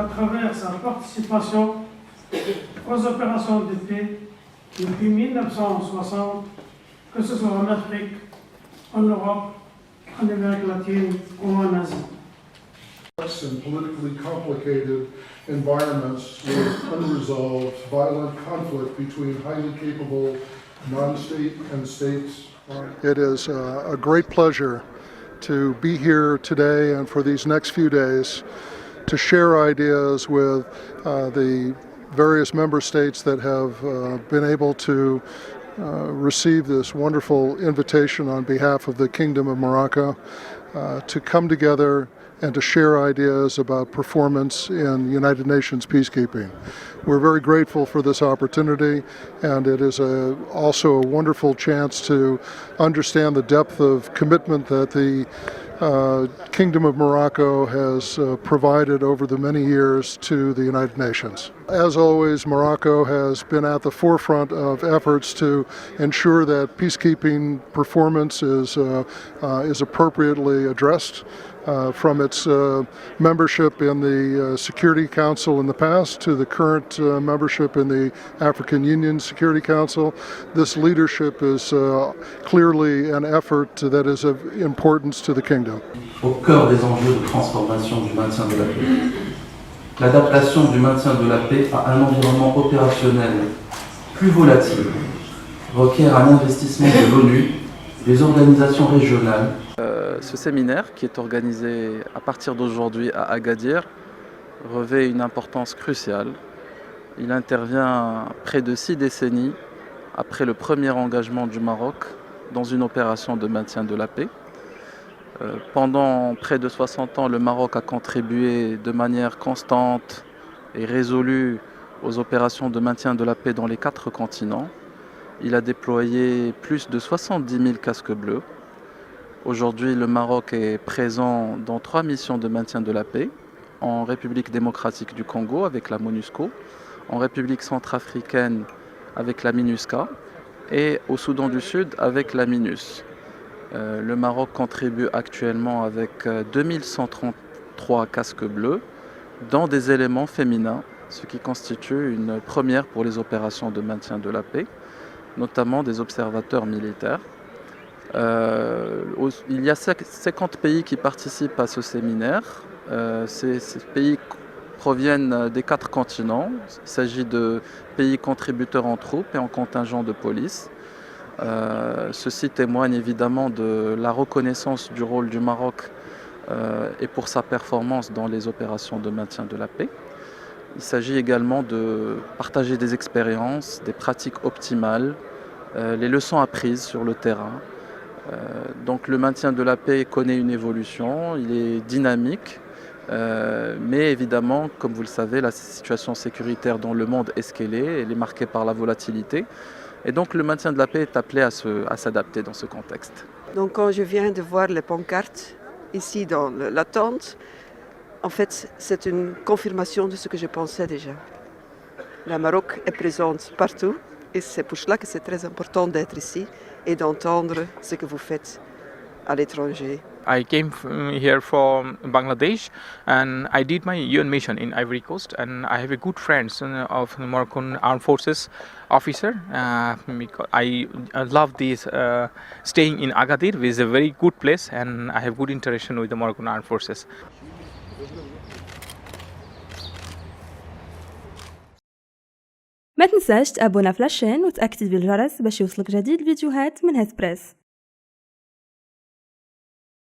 à travers sa participation aux opérations de paix depuis 1960, que ce soit en Afrique, en Europe, en Amérique latine ou en Asie. In politically complicated environments with unresolved violent conflict between highly capable non-state and states. It is a great pleasure to be here today and for these next few days to share ideas with the various member states that have been able to receive this wonderful invitation on behalf of the Kingdom of Morocco to come together and to share ideas about performance in United Nations peacekeeping. We're very grateful for this opportunity, and it is also a wonderful chance to understand the depth of commitment that the Kingdom of Morocco has provided over the many years to the United Nations. As always, Morocco has been at the forefront of efforts to ensure that peacekeeping performance is appropriately addressed. From its membership in the Security Council in the past to the current membership in the African Union Security Council, this leadership is clearly an effort that is of importance to the Kingdom. Au cœur des enjeux de transformation du maintien de la paix. L'adaptation du maintien de la paix à un environnement opérationnel plus volatile requiert un investissement de l'ONU, des organisations régionales. Ce séminaire, qui est organisé à partir d'aujourd'hui à Agadir, revêt une importance cruciale. Il intervient près de 6 décennies après le premier engagement du Maroc dans une opération de maintien de la paix. Pendant près de 60 ans, le Maroc a contribué de manière constante et résolue aux opérations de maintien de la paix dans les 4 continents. Il a déployé plus de 70 000 casques bleus. Aujourd'hui, le Maroc est présent dans 3 missions de maintien de la paix, en République démocratique du Congo avec la MONUSCO, en République centrafricaine avec la MINUSCA et au Soudan du Sud avec la MINUS. Le Maroc contribue actuellement avec 2133 casques bleus dans des éléments féminins, ce qui constitue une première pour les opérations de maintien de la paix, notamment des observateurs militaires. Il y a 50 pays qui participent à ce séminaire. Ces pays proviennent des 4 continents. Il s'agit de pays contributeurs en troupes et en contingent de police. Ceci témoigne évidemment de la reconnaissance du rôle du Maroc et pour sa performance dans les opérations de maintien de la paix. Il s'agit également de partager des expériences, des pratiques optimales, les leçons apprises sur le terrain. Donc le maintien de la paix connaît une évolution, il est dynamique, mais évidemment, comme vous le savez, la situation sécuritaire dans le monde est ce qu'elle est, elle est marquée par la volatilité. Et donc le maintien de la paix est appelé à s'adapter dans ce contexte. Donc quand je viens de voir les pancartes ici dans la tente, en fait c'est une confirmation de ce que je pensais déjà. Le Maroc est présent partout et c'est pour cela que c'est très important d'être ici et d'entendre ce que vous faites à l'étranger. I came here from Bangladesh and I did my UN mission in Ivory Coast, and I have a good friends of Moroccan Armed Forces officer. I love this staying in Agadir, which is a very good place, and I have good interaction with the Moroccan Armed Forces. ما تنساش تابونا في لاشين وتأكد بالجرس باش يوصلك جديد الفيديوهات من هيث بريس.